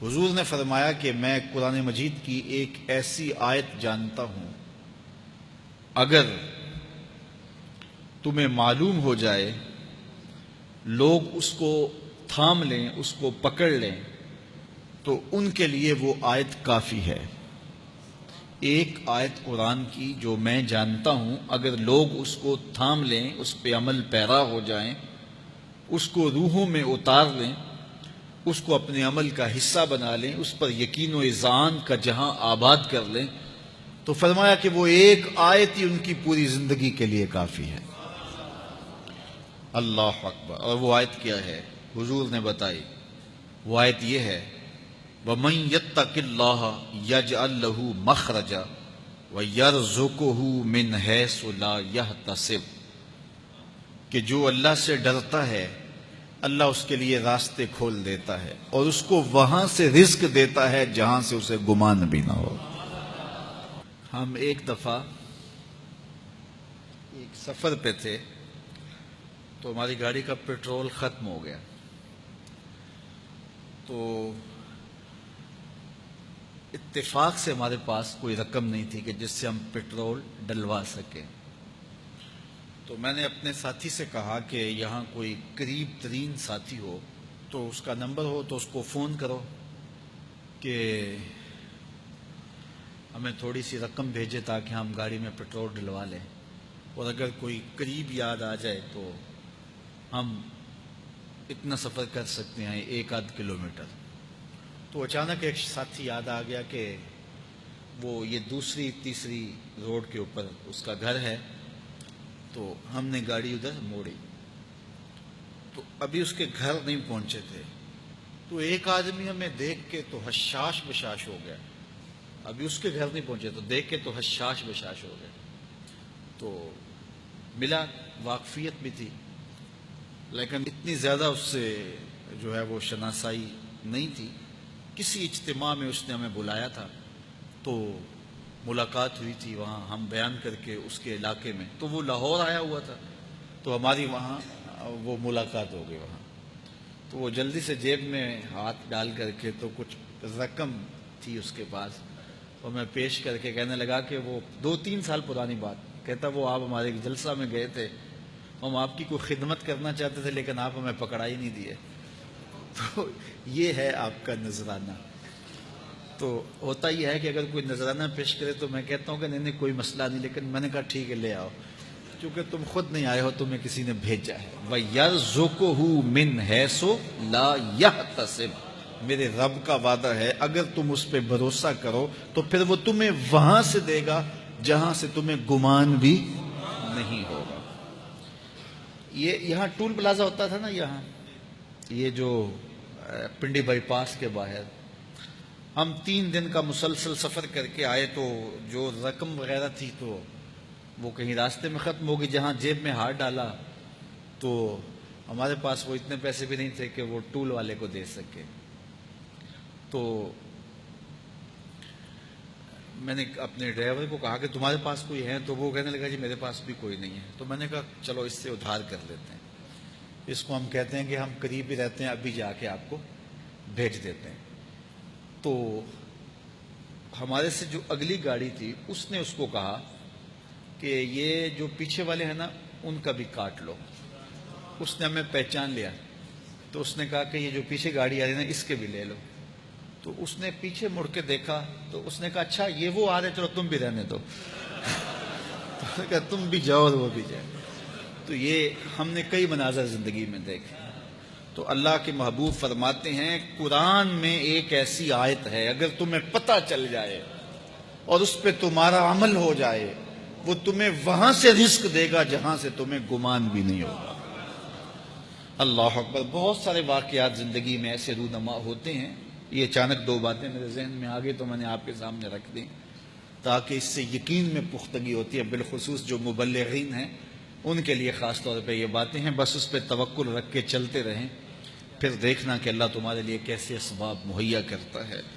حضور نے فرمایا کہ میں قرآن مجید کی ایک ایسی آیت جانتا ہوں، اگر تمہیں معلوم ہو جائے، لوگ اس کو تھام لیں، اس کو پکڑ لیں، تو ان کے لیے وہ آیت کافی ہے۔ ایک آیت قرآن کی جو میں جانتا ہوں، اگر لوگ اس کو تھام لیں، اس پہ عمل پیرا ہو جائیں، اس کو روحوں میں اتار لیں، اس کو اپنے عمل کا حصہ بنا لیں، اس پر یقین و اذعان کا جہاں آباد کر لیں، تو فرمایا کہ وہ ایک آیت ہی ان کی پوری زندگی کے لیے کافی ہے۔ اللہ اکبر۔ اور وہ آیت کیا ہے؟ حضور نے بتائی، وہ آیت یہ ہے، وَمَن يَتَّقِ اللَّهَ يَجْعَل لَّهُ مَخْرَجًا وَيَرْزُقْهُ مِنْ حَيْثُ لَا يَحْتَسِبُ، کہ جو اللہ سے ڈرتا ہے، اللہ اس کے لیے راستے کھول دیتا ہے اور اس کو وہاں سے رزق دیتا ہے جہاں سے اسے گمان بھی نہ ہو۔ ہم ایک دفعہ ایک سفر پہ تھے، تو ہماری گاڑی کا پیٹرول ختم ہو گیا، تو اتفاق سے ہمارے پاس کوئی رقم نہیں تھی کہ جس سے ہم پیٹرول ڈلوا سکیں۔ تو میں نے اپنے ساتھی سے کہا کہ یہاں کوئی قریب ترین ساتھی ہو تو اس کا نمبر ہو تو اس کو فون کرو کہ ہمیں تھوڑی سی رقم بھیجے تاکہ ہم گاڑی میں پیٹرول ڈلوا لیں، اور اگر کوئی قریب یاد آ جائے تو ہم اتنا سفر کر سکتے ہیں، 1-8 کلومیٹر۔ تو اچانک ایک ساتھی یاد آ گیا کہ وہ یہ دوسری تیسری روڈ کے اوپر اس کا گھر ہے، تو ہم نے گاڑی ادھر موڑی، تو ابھی اس کے گھر نہیں پہنچے تھے، تو ایک آدمی ہمیں دیکھ کے تو حشاش بشاش ہو گیا، ابھی اس کے گھر نہیں پہنچے تو دیکھ کے تو حشاش بشاش ہو گیا۔ تو ملا، واقفیت بھی تھی، لیکن اتنی زیادہ اس سے جو ہے وہ شناسائی نہیں تھی۔ کسی اجتماع میں اس نے ہمیں بلایا تھا، تو ملاقات ہوئی تھی وہاں، ہم بیان کر کے اس کے علاقے میں، تو وہ لاہور آیا ہوا تھا، تو ہماری وہاں وہ ملاقات ہو گئی وہاں۔ تو وہ جلدی سے جیب میں ہاتھ ڈال کر کے تو کچھ رقم تھی اس کے پاس، اور میں پیش کر کے کہنے لگا کہ وہ 2-3 سال پرانی بات، کہتا وہ آپ ہمارے جلسہ میں گئے تھے، ہم آپ کی کوئی خدمت کرنا چاہتے تھے لیکن آپ ہمیں پکڑا ہی نہیں دیے۔ تو یہ ہے آپ کا نذرانہ۔ تو ہوتا یہ ہے کہ اگر کوئی نذرانہ پیش کرے تو میں کہتا ہوں کہ نہیں کوئی مسئلہ نہیں، لیکن میں نے کہا ٹھیک ہے لے آؤ، کیونکہ تم خود نہیں آئے ہو، تمہیں کسی نے بھیجا ہے۔ وَيَرْزُقُهُ مِنْ حَيْثُ لَا يَحْتَسِبُ، میرے رب کا وعدہ ہے اگر تم اس پہ بھروسہ کرو تو پھر وہ تمہیں وہاں سے دے گا جہاں سے تمہیں گمان بھی نہیں ہوگا۔ یہ یہاں ٹول پلازا ہوتا تھا نا، یہاں یہ جو پنڈی بائی پاس کے باہر، ہم 3 دن کا مسلسل سفر کر کے آئے، تو جو رقم وغیرہ تھی تو وہ کہیں راستے میں ختم ہو گئی، جہاں جیب میں ہاتھ ڈالا تو ہمارے پاس وہ اتنے پیسے بھی نہیں تھے کہ وہ ٹول والے کو دے سکے۔ تو میں نے اپنے ڈرائیور کو کہا کہ تمہارے پاس کوئی ہے؟ تو وہ کہنے لگا جی میرے پاس بھی کوئی نہیں ہے۔ تو میں نے کہا چلو اس سے ادھار کر لیتے ہیں، اس کو ہم کہتے ہیں کہ ہم قریب ہی رہتے ہیں، ابھی جا کے آپ کو بھیج دیتے ہیں۔ تو ہمارے سے جو اگلی گاڑی تھی اس نے اس کو کہا کہ یہ جو پیچھے والے ہیں نا ان کا بھی کاٹ لو۔ اس نے ہمیں پہچان لیا، تو اس نے کہا کہ یہ جو پیچھے گاڑی آ رہی ہے نا اس کے بھی لے لو۔ تو اس نے پیچھے مڑ کے دیکھا تو اس نے کہا اچھا یہ وہ آ رہے، چلو تم بھی رہنے دو۔ تو اس نے کہا تم بھی جاؤ اور وہ بھی جائے۔ تو یہ ہم نے کئی مناظر زندگی میں دیکھے۔ تو اللہ کے محبوب فرماتے ہیں قرآن میں ایک ایسی آیت ہے، اگر تمہیں پتہ چل جائے اور اس پہ تمہارا عمل ہو جائے، وہ تمہیں وہاں سے رزق دے گا جہاں سے تمہیں گمان بھی نہیں ہوگا۔ اللہ اکبر۔ بہت سارے واقعات زندگی میں ایسے رونما ہوتے ہیں، یہ اچانک 2 باتیں میرے ذہن میں آ گئی تو میں نے آپ کے سامنے رکھ دی تاکہ اس سے یقین میں پختگی ہوتی ہے، بالخصوص جو مبلغین ہیں ان کے لیے خاص طور پہ یہ باتیں ہیں۔ بس اس پہ توکل رکھ کے چلتے رہیں، پھر دیکھنا کہ اللہ تمہارے لیے کیسے اسباب مہیا کرتا ہے۔